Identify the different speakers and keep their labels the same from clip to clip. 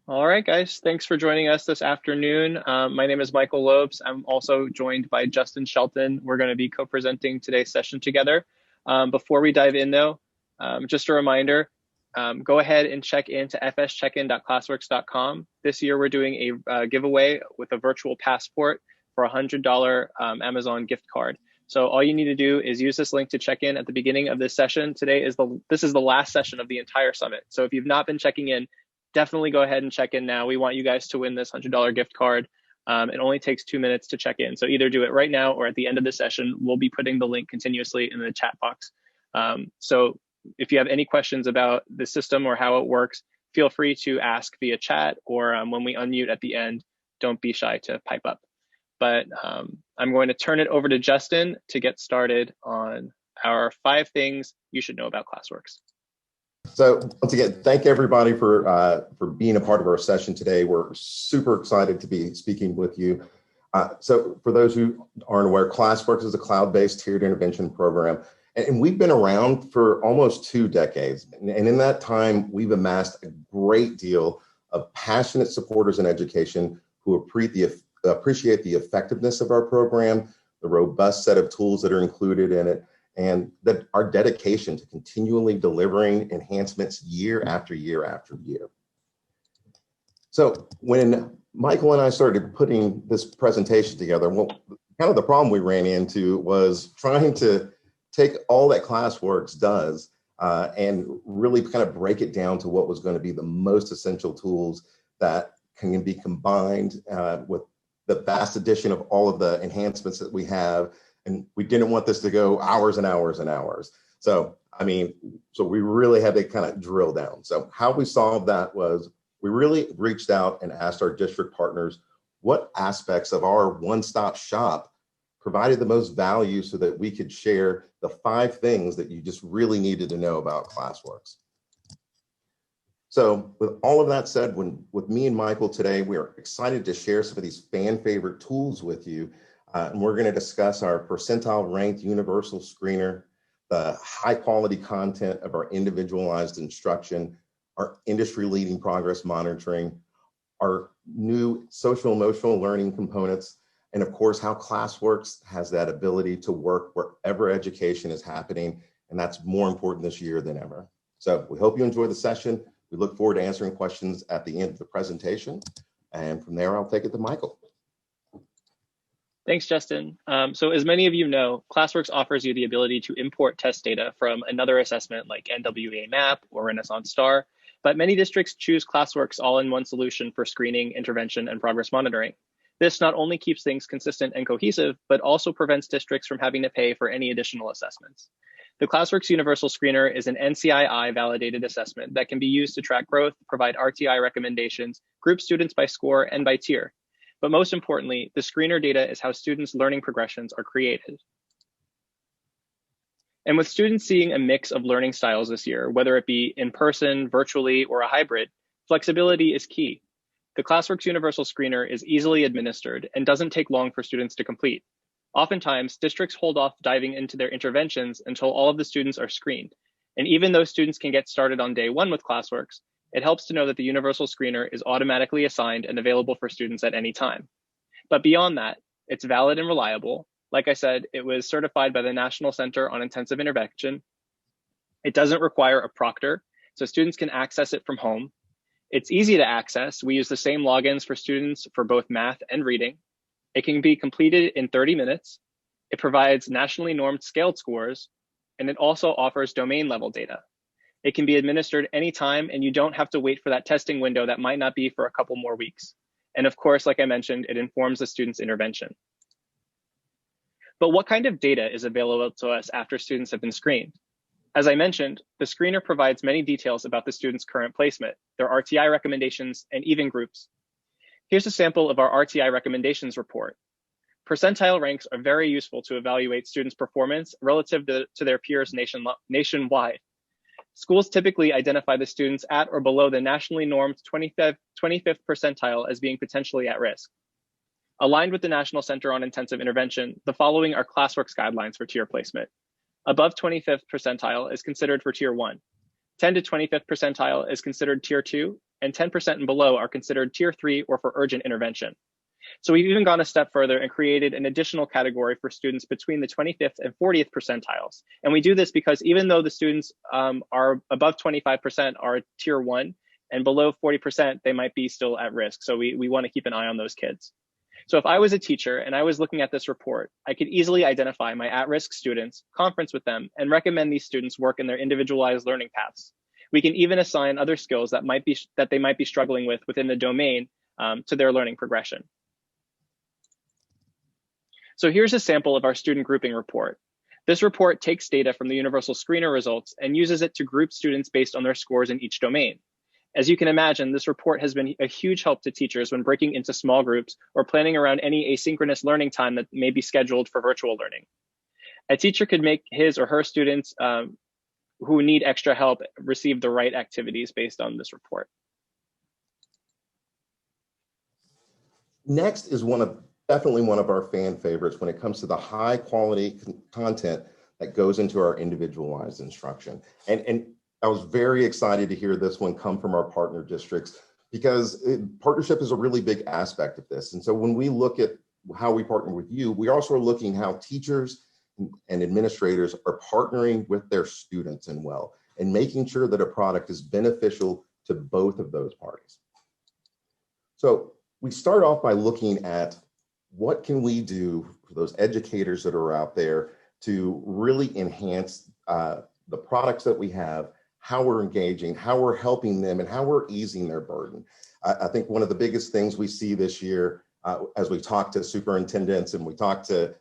Speaker 1: All right, guys, thanks for joining us this afternoon. My name is Michael Lopes. I'm also joined by Justin Shelton. We're going to be co-presenting today's session together. Before we dive in, though, just a reminder, go ahead and check into fscheckin.classworks.com. This year, we're doing a giveaway with a virtual passport for a $100 Amazon gift card. So all you need to do is use this link to check in at the beginning of this session. This is the last session of the entire summit. So if you've not been checking in, definitely go ahead and check in now. We want you guys to win this $100 gift card. It only takes 2 minutes to check in. So either do it right now or at the end of the session. We'll be putting the link continuously in the chat box. So if you have any questions about the system or how it works, feel free to ask via chat or when we unmute at the end, don't be shy to pipe up. But I'm going to turn it over to Justin to get started on our 5 things you should know about Classworks.
Speaker 2: So once again, thank everybody for being a part of our session today. We're super excited to be speaking with you. So for those who aren't aware, Classworks is a cloud-based tiered intervention program, and we've been around for almost 2 decades. And in that time, we've amassed a great deal of passionate supporters in education who appreciate the effectiveness of our program, the robust set of tools that are included in it, and that our dedication to continually delivering enhancements year after year after year. So when Michael and I started putting this presentation together, well, kind of the problem we ran into was trying to take all that Classworks does and really kind of break it down to what was going to be the most essential tools that can be combined with the vast addition of all of the enhancements that we have. And we didn't want this to go hours and hours and hours. So we really had to kind of drill down. So how we solved that was we really reached out and asked our district partners what aspects of our one-stop shop provided the most value so that we could share the 5 things that you just really needed to know about Classworks. So with all of that said, with me and Michael today, we are excited to share some of these fan favorite tools with you. And we're going to discuss our percentile ranked universal screener, the high quality content of our individualized instruction, our industry leading progress monitoring, our new social emotional learning components, and of course, how Classworks has that ability to work wherever education is happening. And that's more important this year than ever. So we hope you enjoy the session. We look forward to answering questions at the end of the presentation. And from there, I'll take it to Michael.
Speaker 1: Thanks, Justin. So as many of you know, Classworks offers you the ability to import test data from another assessment like NWEA MAP or Renaissance STAR, but many districts choose Classworks all-in-one solution for screening, intervention, and progress monitoring. This not only keeps things consistent and cohesive, but also prevents districts from having to pay for any additional assessments. The Classworks Universal Screener is an NCII-validated assessment that can be used to track growth, provide RTI recommendations, group students by score and by tier. But most importantly, the screener data is how students' learning progressions are created. And with students seeing a mix of learning styles this year, whether it be in person, virtually, or a hybrid, flexibility is key. The Classworks Universal Screener is easily administered and doesn't take long for students to complete. Oftentimes, districts hold off diving into their interventions until all of the students are screened. And even though students can get started on day 1 with Classworks, it helps to know that the Universal Screener is automatically assigned and available for students at any time. But beyond that, it's valid and reliable. Like I said, it was certified by the National Center on Intensive Intervention. It doesn't require a proctor, so students can access it from home. It's easy to access. We use the same logins for students for both math and reading. It can be completed in 30 minutes. It provides nationally normed scaled scores, and it also offers domain level data. It can be administered anytime, and you don't have to wait for that testing window that might not be for a couple more weeks. And of course, like I mentioned, it informs the student's intervention. But what kind of data is available to us after students have been screened? As I mentioned, the screener provides many details about the student's current placement, their RTI recommendations, and even groups. Here's a sample of our RTI recommendations report. Percentile ranks are very useful to evaluate students' performance relative to their peers nationwide. Schools typically identify the students at or below the nationally normed 25th percentile as being potentially at risk. Aligned with the National Center on Intensive Intervention, the following are Classworks guidelines for tier placement. Above 25th percentile is considered for tier 1. 10 to 25th percentile is considered tier 2, and 10% and below are considered tier 3 or for urgent intervention. So we've even gone a step further and created an additional category for students between the 25th and 40th percentiles. And we do this because even though the students are above 25% are tier 1 and below 40%, they might be still at risk. So we want to keep an eye on those kids. So if I was a teacher and I was looking at this report, I could easily identify my at-risk students, conference with them, and recommend these students work in their individualized learning paths. We can even assign other skills that they might be struggling with within the domain to their learning progression. So here's a sample of our student grouping report. This report takes data from the Universal Screener results and uses it to group students based on their scores in each domain. As you can imagine, this report has been a huge help to teachers when breaking into small groups or planning around any asynchronous learning time that may be scheduled for virtual learning. A teacher could make his or her students who need extra help receive the right activities based on this report.
Speaker 2: Next is definitely one of our fan favorites when it comes to the high quality content that goes into our individualized instruction. And I was very excited to hear this one come from our partner districts because partnership is a really big aspect of this. And so when we look at how we partner with you, we also are looking how teachers and administrators are partnering with their students and making sure that a product is beneficial to both of those parties. So we start off by looking at what can we do for those educators that are out there to really enhance the products that we have, how we're engaging, how we're helping them, and how we're easing their burden. I think one of the biggest things we see this year as we talk to superintendents and we talk to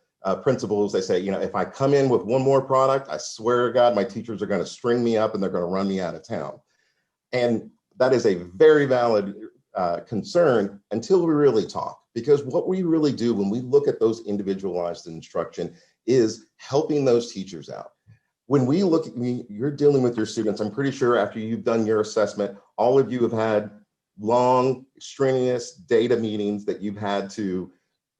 Speaker 2: principals, they say, if I come in with one more product, I swear to God, my teachers are going to string me up and they're going to run me out of town. And that is a very valid concern until we really talk. Because what we really do when we look at those individualized instruction is helping those teachers out. When we look at you're dealing with your students, I'm pretty sure after you've done your assessment, all of you have had long, strenuous data meetings that you've had to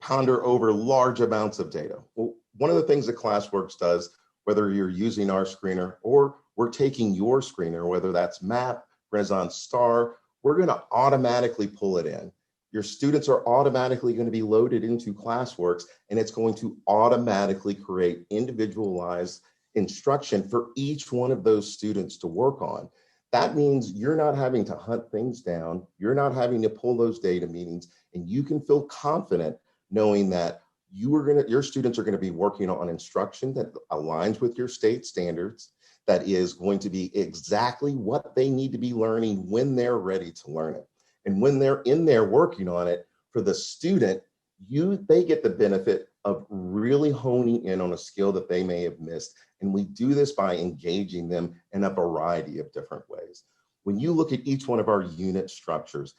Speaker 2: ponder over large amounts of data. Well, one of the things that Classworks does, whether you're using our screener or we're taking your screener, whether that's MAP, Renaissance Star, we're going to automatically pull it in. Your students are automatically going to be loaded into Classworks, and it's going to automatically create individualized instruction for each one of those students to work on. That means you're not having to hunt things down. You're not having to pull those data meetings, and you can feel confident knowing that your students are going to be working on instruction that aligns with your state standards, that is going to be exactly what they need to be learning when they're ready to learn it. And when they're in there working on it, for the student, they get the benefit of really honing in on a skill that they may have missed. And we do this by engaging them in a variety of different ways. When you look at each one of our unit structures,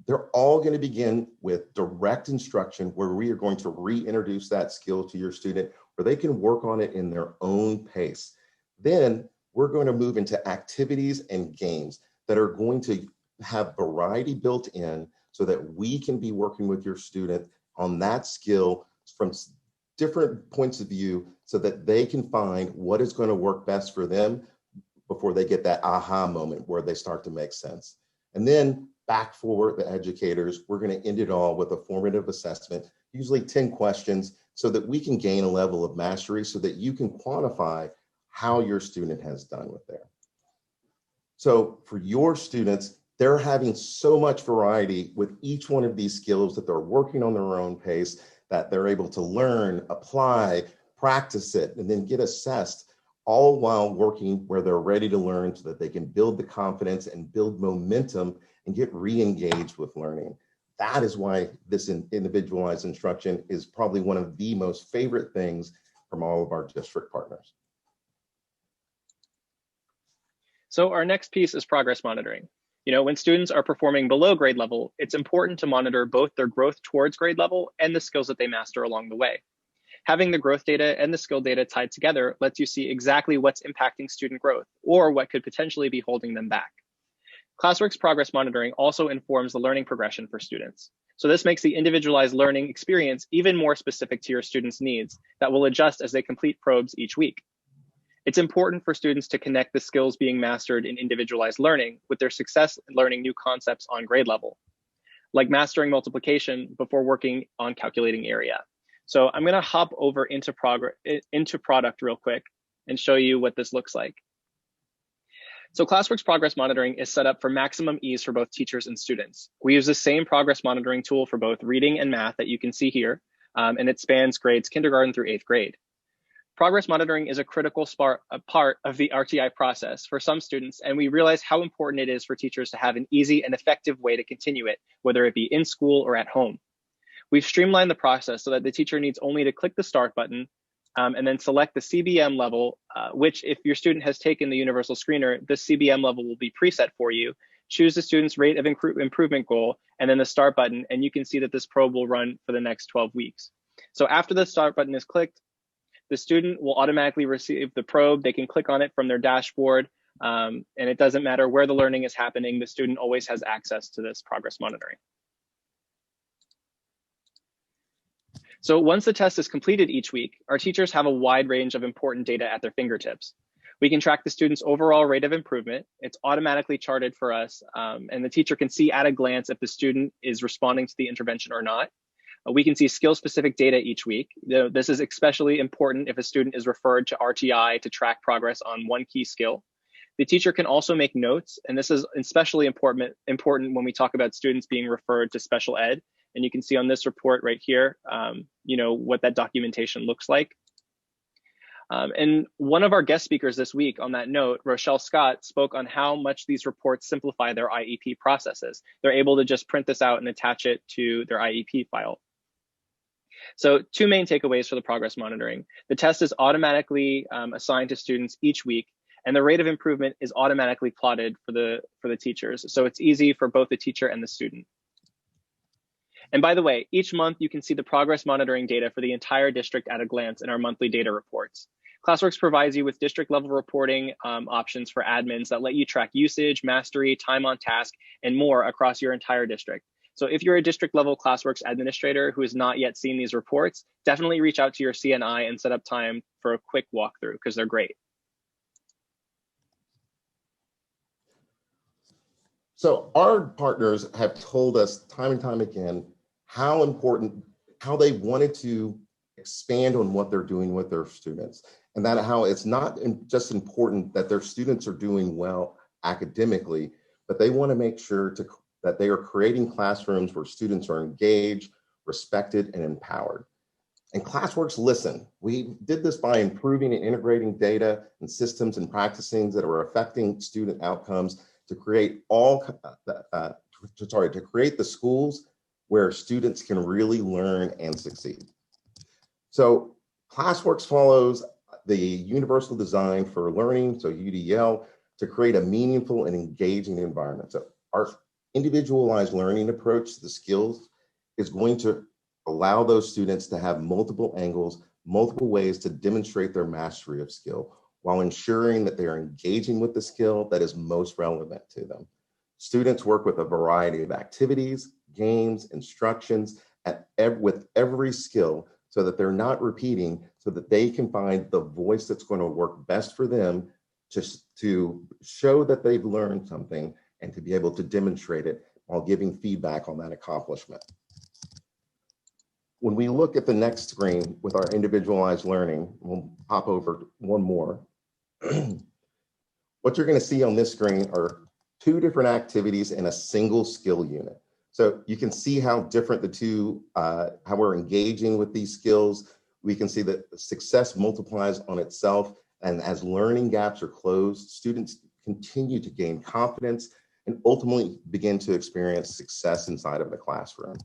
Speaker 2: they're all going to begin with direct instruction where we are going to reintroduce that skill to your student where they can work on it in their own pace. Then we're going to move into activities and games that are going to have variety built in so that we can be working with your student on that skill from different points of view so that they can find what is going to work best for them before they get that aha moment where they start to make sense. And then back for the educators, we're going to end it all with a formative assessment, usually 10 questions, so that we can gain a level of mastery so that you can quantify how your student has done with there. So for your students, they're having so much variety with each one of these skills that they're working on their own pace, that they're able to learn, apply, practice it, and then get assessed, all while working where they're ready to learn so that they can build the confidence and build momentum and get re-engaged with learning. That is why this individualized instruction is probably one of the most favorite things from all of our district partners.
Speaker 1: So our next piece is progress monitoring. When students are performing below grade level, it's important to monitor both their growth towards grade level and the skills that they master along the way. Having the growth data and the skill data tied together lets you see exactly what's impacting student growth or what could potentially be holding them back. Classworks progress monitoring also informs the learning progression for students. So this makes the individualized learning experience even more specific to your students' needs that will adjust as they complete probes each week. It's important for students to connect the skills being mastered in individualized learning with their success in learning new concepts on grade level, like mastering multiplication before working on calculating area. So I'm gonna hop over into product real quick and show you what this looks like. So Classworks progress monitoring is set up for maximum ease for both teachers and students. We use the same progress monitoring tool for both reading and math that you can see here, and it spans grades kindergarten through 8th grade. Progress monitoring is a critical part of the RTI process for some students, and we realize how important it is for teachers to have an easy and effective way to continue it, whether it be in school or at home. We've streamlined the process so that the teacher needs only to click the start button and then select the CBM level, which if your student has taken the universal screener, the CBM level will be preset for you. Choose the student's rate of improvement goal and then the start button, and you can see that this probe will run for the next 12 weeks. So after the start button is clicked, the student will automatically receive the probe. They can click on it from their dashboard, and it doesn't matter where the learning is happening. The student always has access to this progress monitoring. So once the test is completed each week, our teachers have a wide range of important data at their fingertips. We can track the student's overall rate of improvement. It's automatically charted for us, and the teacher can see at a glance if the student is responding to the intervention or not. We can see skill-specific data each week. This is especially important if a student is referred to RTI to track progress on one key skill. The teacher can also make notes, and this is especially important when we talk about students being referred to special ed. And you can see on this report right here, what that documentation looks like. And one of our guest speakers this week on that note, Rochelle Scott, spoke on how much these reports simplify their IEP processes. They're able to just print this out and attach it to their IEP file. So 2 main takeaways for the progress monitoring. The test is automatically assigned to students each week, and the rate of improvement is automatically plotted for the teachers. So it's easy for both the teacher and the student. And by the way, each month you can see the progress monitoring data for the entire district at a glance in our monthly data reports. Classworks provides you with district level reporting options for admins that let you track usage, mastery, time on task, and more across your entire district. So if you're a district level Classworks administrator who has not yet seen these reports, definitely reach out to your CNI and set up time for a quick walkthrough because they're great.
Speaker 2: So our partners have told us time and time again how they wanted to expand on what they're doing with their students, and that how it's not just important that their students are doing well academically, but they want to make sure that they are creating classrooms where students are engaged, respected, and empowered. And Classworks listen. We did this by improving and integrating data and systems and practicing that are affecting student outcomes to create to create the schools where students can really learn and succeed. So Classworks follows the universal design for learning, so UDL, to create a meaningful and engaging environment. So our individualized learning approach to the skills is going to allow those students to have multiple angles, multiple ways to demonstrate their mastery of skill, while ensuring that they are engaging with the skill that is most relevant to them. Students work with a variety of activities, games, instructions with every skill so that they're not repeating, so that they can find the voice that's going to work best for them to show that they've learned something and to be able to demonstrate it while giving feedback on that accomplishment. When we look at the next screen with our individualized learning, we'll hop over one more. What you're going to see on this screen are 2 different activities in a single skill unit. So you can see how different the two, how we're engaging with these skills. We can see that success multiplies on itself, and as learning gaps are closed, students continue to gain confidence and ultimately begin to experience success inside of the classroom.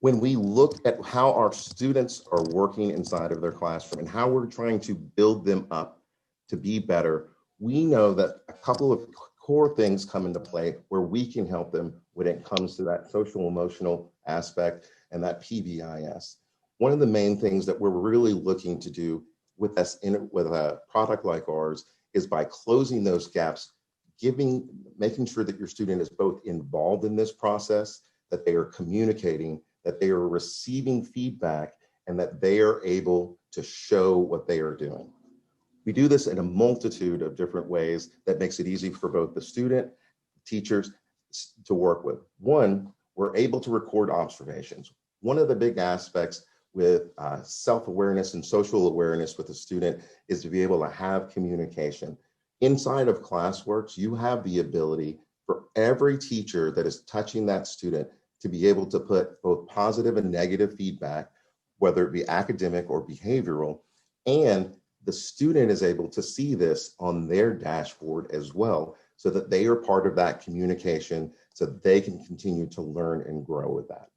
Speaker 2: When we look at how our students are working inside of their classroom and how we're trying to build them up to be better, we know that a couple of core things come into play where we can help them when it comes to that social emotional aspect and that PBIS. One of the main things that we're really looking to do with a product like ours is by closing those gaps, making sure that your student is both involved in this process, that they are communicating, that they are receiving feedback, and that they are able to show what they are doing. We do this in a multitude of different ways that makes it easy for both the student, teachers to work with. One, we're able to record observations. One of the big aspects with self-awareness and social awareness with a student is to be able to have communication. Inside of Classworks, you have the ability for every teacher that is touching that student to be able to put both positive and negative feedback, whether it be academic or behavioral, and the student is able to see this on their dashboard as well, so that they are part of that communication, so they can continue to learn and grow with that.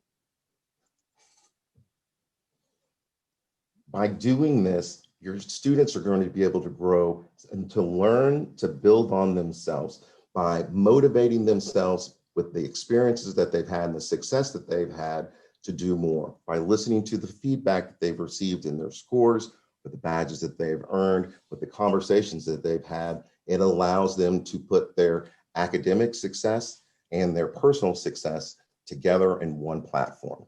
Speaker 2: By doing this, your students are going to be able to grow and to learn to build on themselves by motivating themselves with the experiences that they've had and the success that they've had to do more, by listening to the feedback that they've received in their scores, with the badges that they've earned, with the conversations that they've had. It allows them to put their academic success and their personal success together in one platform.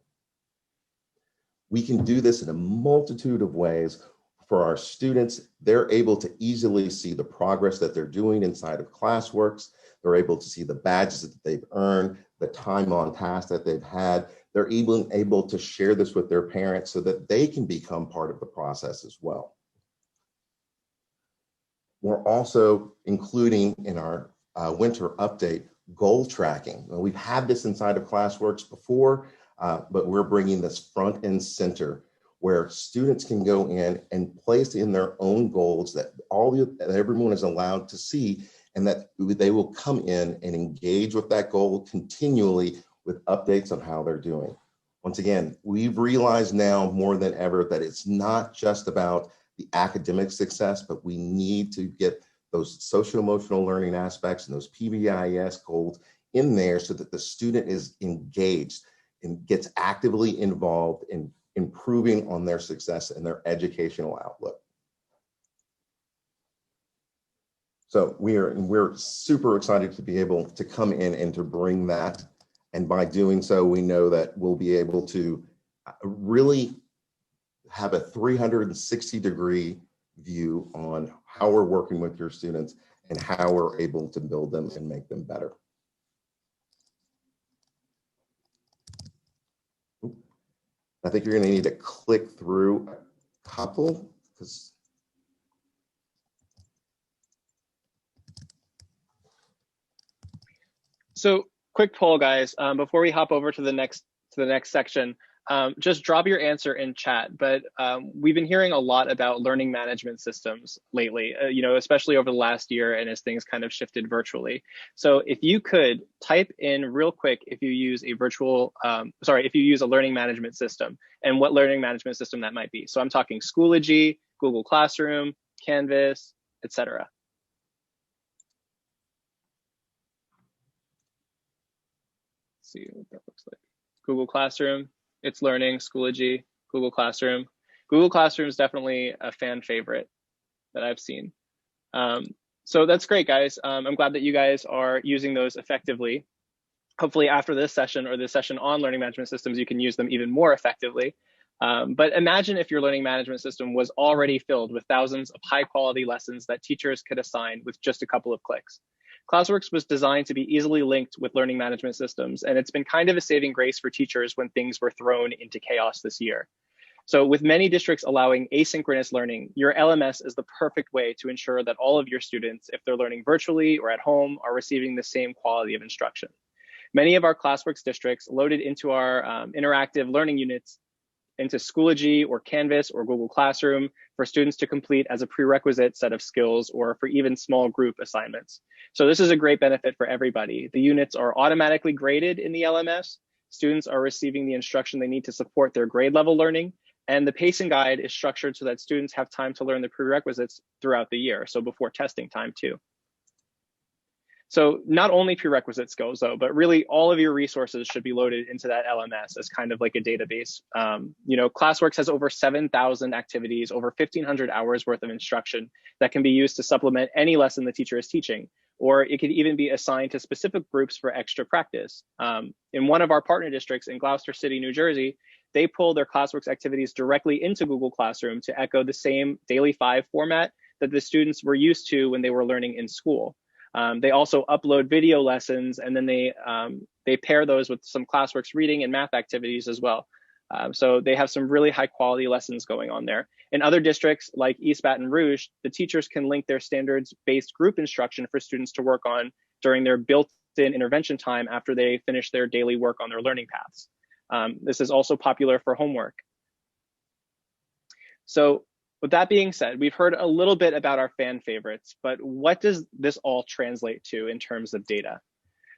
Speaker 2: We can do this in a multitude of ways. For our students, they're able to easily see the progress that they're doing inside of Classworks. They're able to see the badges that they've earned, the time on task that they've had. They're even able to share this with their parents so that they can become part of the process as well. We're also including in our winter update goal tracking. We've had this inside of Classworks before, but we're bringing this front and center where students can go in and place in their own goals that everyone is allowed to see, and that they will come in and engage with that goal continually with updates on how they're doing. Once again, we've realized now more than ever that it's not just about the academic success, but we need to get those social emotional learning aspects and those PBIS goals in there so that the student is engaged and gets actively involved in improving on their success and their educational outlook. So we're super excited to be able to come in and to bring that. And by doing so, we know that we'll be able to really have a 360-degree view on how we're working with your students and how we're able to build them and make them better. I think you're going to need to click through a couple because
Speaker 1: So quick poll, guys, before we hop over to the next section, just drop your answer in chat. But we've been hearing a lot about learning management systems lately, especially over the last year and as things kind of shifted virtually. So if you could type in real quick, if you use if you use a learning management system and what learning management system that might be. So I'm talking Schoology, Google Classroom, Canvas, etc. See what that looks like. Google Classroom, It's Learning, Schoology, Google Classroom. Google Classroom is definitely a fan favorite that I've seen. So that's great, guys. I'm glad that you guys are using those effectively. Hopefully after this session or the session on learning management systems, you can use them even more effectively. But imagine if your learning management system was already filled with thousands of high quality lessons that teachers could assign with just a couple of clicks. Classworks was designed to be easily linked with learning management systems, and it's been kind of a saving grace for teachers when things were thrown into chaos this year. So with many districts allowing asynchronous learning, your LMS is the perfect way to ensure that all of your students, if they're learning virtually or at home, are receiving the same quality of instruction. Many of our Classworks districts loaded into our interactive learning units into Schoology or Canvas or Google Classroom for students to complete as a prerequisite set of skills or for even small group assignments. So this is a great benefit for everybody. The units are automatically graded in the LMS. Students are receiving the instruction they need to support their grade level learning. And the pacing guide is structured so that students have time to learn the prerequisites throughout the year, so before testing time too. So not only prerequisite skills though, but really all of your resources should be loaded into that LMS as kind of like a database. Classworks has over 7,000 activities, over 1,500 hours worth of instruction that can be used to supplement any lesson the teacher is teaching, or it could even be assigned to specific groups for extra practice. In one of our partner districts in Gloucester City, New Jersey, they pull their Classworks activities directly into Google Classroom to echo the same daily 5 format that the students were used to when they were learning in school. They also upload video lessons, and then they pair those with some Classworks reading and math activities as well. So they have some really high quality lessons going on there. In other districts like East Baton Rouge, the teachers can link their standards-based group instruction for students to work on during their built-in intervention time after they finish their daily work on their learning paths. This is also popular for homework. So with that being said, we've heard a little bit about our fan favorites, but what does this all translate to in terms of data?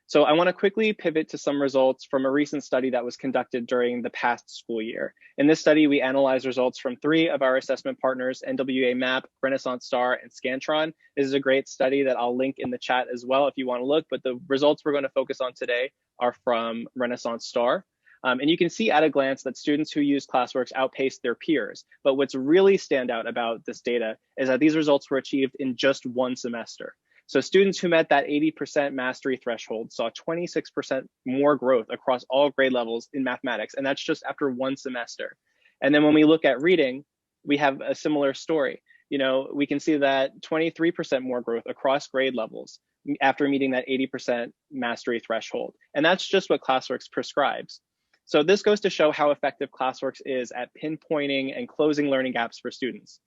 Speaker 1: So I want to quickly pivot to some results from a recent study that was conducted during the past school year. In this study, we analyzed results from 3 of our assessment partners, NWA MAP, Renaissance Star, and Scantron. This is a great study that I'll link in the chat as well if you want to look, but the results we're going to focus on today are from Renaissance Star. And you can see at a glance that students who use Classworks outpaced their peers. But what's really stand out about this data is that these results were achieved in just 1 semester. So students who met that 80% mastery threshold saw 26% more growth across all grade levels in mathematics, and that's just after 1 semester. And then when we look at reading, we have a similar story. You know, we can see that 23% more growth across grade levels after meeting that 80% mastery threshold. And that's just what Classworks prescribes. So this goes to show how effective Classworks is at pinpointing and closing learning gaps for students.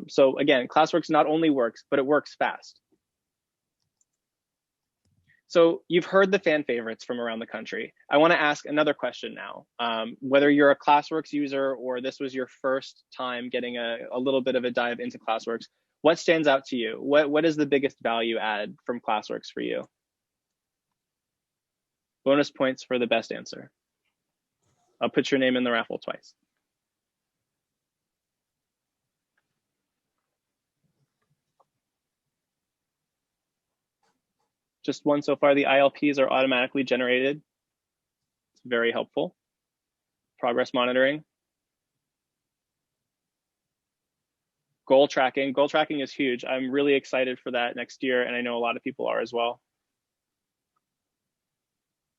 Speaker 1: So again, Classworks not only works, but it works fast. So you've heard the fan favorites from around the country. I want to ask another question now. Whether you're a Classworks user or this was your first time getting a little bit of a dive into Classworks, what stands out to you? What is the biggest value add from Classworks for you? Bonus points for the best answer. I'll put your name in the raffle twice. Just one so far. The ILPs are automatically generated. It's very helpful. Progress monitoring. Goal tracking. Goal tracking is huge. I'm really excited for that next year, and I know a lot of people are as well.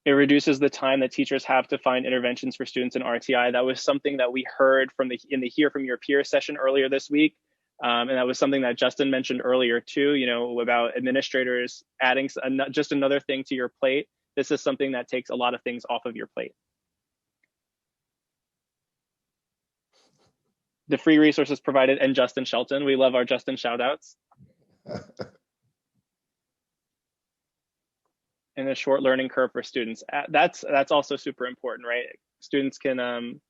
Speaker 1: It reduces the time that teachers have to find interventions for students in RTI. That was something that we heard in the Hear From Your Peers session earlier this week. And that was something that Justin mentioned earlier too, you know, about administrators adding just another thing to your plate. This is something that takes a lot of things off of your plate. The free resources provided, and Justin Shelton. We love our Justin shout outs. And a short learning curve for students. That's also super important, right? Students can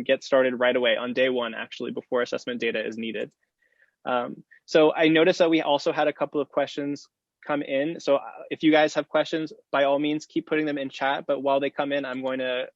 Speaker 1: get started right away on day 1, actually, before assessment data is needed. So I noticed that we also had a couple of questions come in. So if you guys have questions, by all means, keep putting them in chat. But while they come in, I'm going to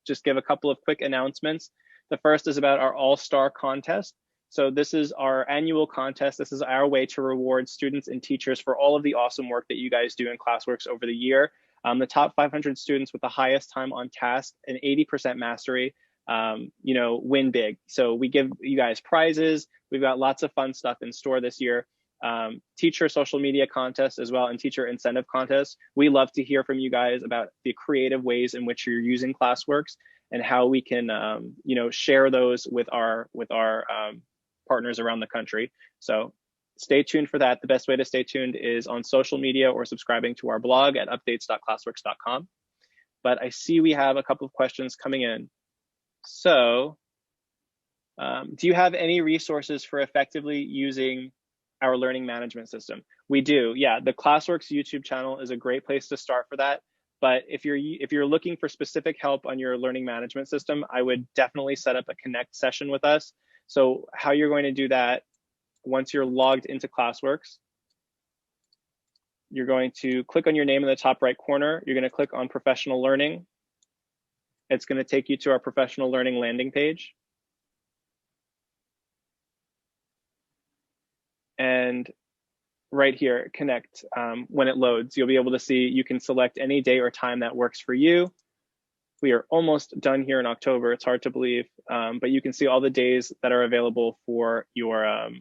Speaker 1: just give a couple of quick announcements. The first is about our All-Star contest. So this is our annual contest. This is our way to reward students and teachers for all of the awesome work that you guys do in Classworks over the year. The top 500 students with the highest time on task and 80% mastery, you know, win big. So we give you guys prizes. We've got lots of fun stuff in store this year. Teacher social media contest as well, and teacher incentive contests. We love to hear from you guys about the creative ways in which you're using Classworks and how we can, you know, share those with our partners around the country. So stay tuned for that. The best way to stay tuned is on social media or subscribing to our blog at updates.classworks.com. But I see we have a couple of questions coming in. So do you have any resources for effectively using our learning management system? We do, yeah. The Classworks YouTube channel is a great place to start for that. But if you're looking for specific help on your learning management system, I would definitely set up a Connect session with us. So how you're going to do that, once you're logged into Classworks, you're going to click on your name in the top right corner. You're going to click on Professional Learning. It's going to take you to our Professional Learning landing page. And right here, Connect, when it loads, you'll be able to see you can select any day or time that works for you. We are almost done here in October. It's hard to believe, but you can see all the days that are available for your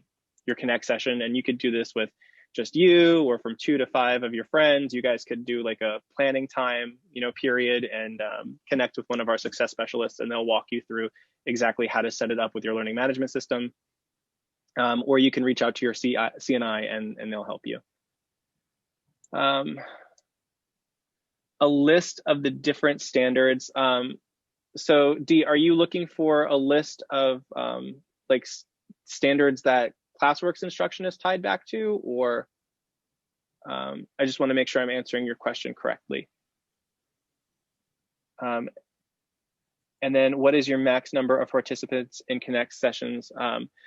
Speaker 1: Connect session, and you could do this with just you or from 2 to 5 of your friends, you guys could do like a planning time, period, and connect with one of our success specialists, and they'll walk you through exactly how to set it up with your learning management system. Or you can reach out to your CNI and they'll help you. A list of the different standards. So Dee, are you looking for a list of like standards that Classworks instruction is tied back to, or I just want to make sure I'm answering your question correctly. And then what is your max number of participants in Connect sessions?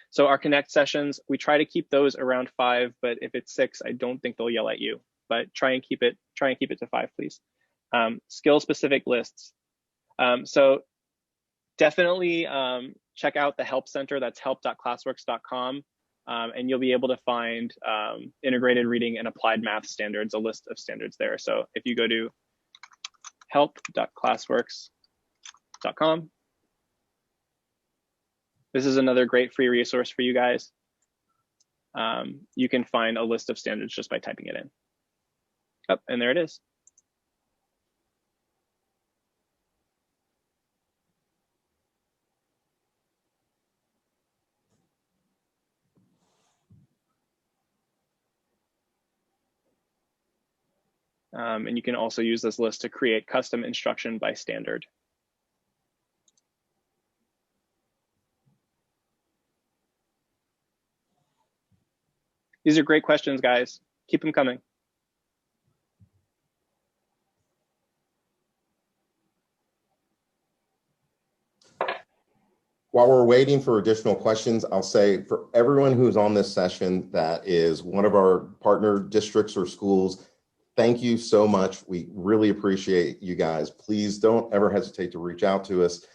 Speaker 1: So our Connect sessions, we try to keep those around 5, but if it's 6, I don't think they'll yell at you, but try and keep it to 5, please. Skill specific lists. So definitely check out the help center. That's help.classworks.com. And you'll be able to find integrated reading and applied math standards, a list of standards there. So if you go to help.classworks.com, this is another great free resource for you guys. You can find a list of standards just by typing it in. Oh, and there it is. And you can also use this list to create custom instruction by standard. These are great questions, guys. Keep them coming.
Speaker 2: While we're waiting for additional questions, I'll say for everyone who's on this session that is one of our partner districts or schools, thank you so much. We really appreciate you guys. Please don't ever hesitate to reach out to us.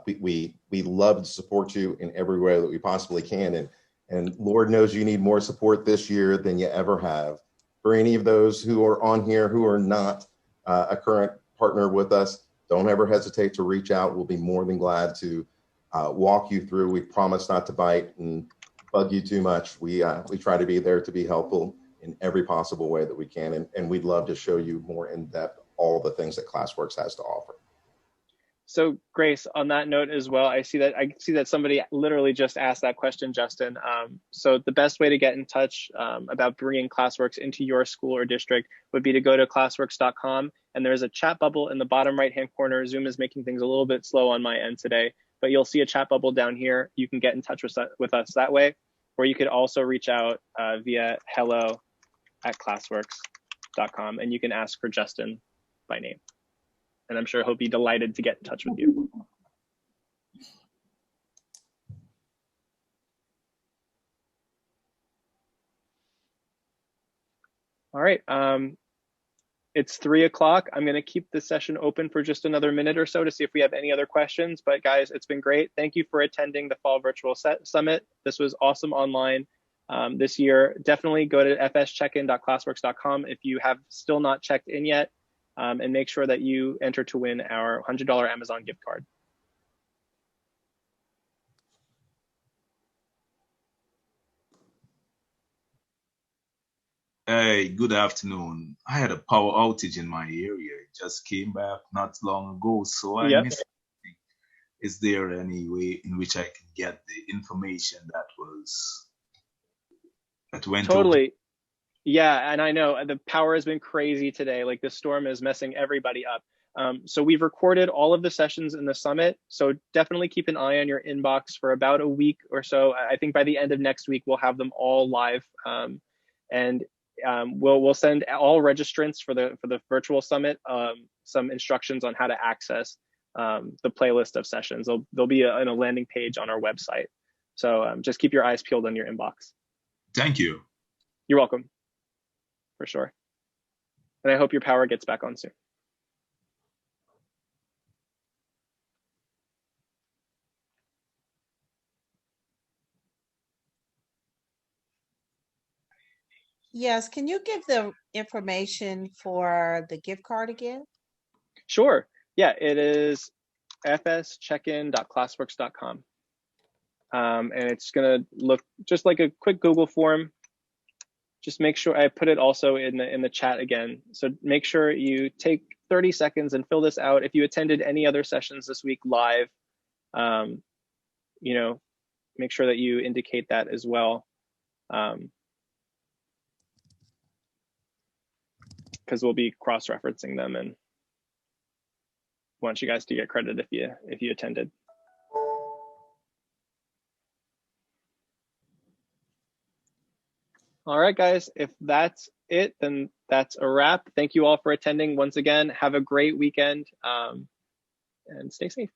Speaker 2: We love to support you in every way that we possibly can. And Lord knows you need more support this year than you ever have. For any of those who are on here who are not a current partner with us, don't ever hesitate to reach out. We'll be more than glad to walk you through. We promise not to bite and bug you too much. We try to be there to be helpful in every possible way that we can. And we'd love to show you more in depth all the things that Classworks has to offer.
Speaker 1: So Grace, on that note as well, I see that somebody literally just asked that question, Justin. So the best way to get in touch about bringing Classworks into your school or district would be to go to classworks.com, and there's a chat bubble in the bottom right-hand corner. Zoom is making things a little bit slow on my end today, but you'll see a chat bubble down here. You can get in touch with us that way, or you could also reach out via hello@classworks.com, and you can ask for Justin by name. And I'm sure he'll be delighted to get in touch with you. All right, it's 3 o'clock. I'm gonna keep this session open for just another minute or so to see if we have any other questions. But guys, it's been great. Thank you for attending the Fall Virtual Summit. This was awesome online this year. Definitely go to fscheckin.classworks.com if you have still not checked in yet. And make sure that you enter to win our $100 Amazon gift card.
Speaker 3: Hey, good afternoon. I had a power outage in my area. It just came back not long ago, so I missed it. Is there any way in which I can get the information that went
Speaker 1: Totally. Over? Yeah, and I know the power has been crazy today. Like the storm is messing everybody up. So we've recorded all of the sessions in the summit. So definitely keep an eye on your inbox for about a week or so. I think by the end of next week, we'll have them all live. And we'll send all registrants for the virtual summit some instructions on how to access the playlist of sessions. There'll be in a landing page on our website. So just keep your eyes peeled on your inbox.
Speaker 3: Thank you.
Speaker 1: You're welcome. For sure. And I hope your power gets back on soon.
Speaker 4: Yes, can you give the information for the gift card again?
Speaker 1: Sure. Yeah, it is fscheckin.classworks.com. And it's going to look just like a quick Google form. just make sure I put it also in the chat again. So make sure you take 30 seconds and fill this out. If you attended any other sessions this week live, you know, make sure that you indicate that as well. Because we'll be cross-referencing them and want you guys to get credit if you attended. All right, guys, if that's it, then that's a wrap. Thank you all for attending once again. Have a great weekend and stay safe.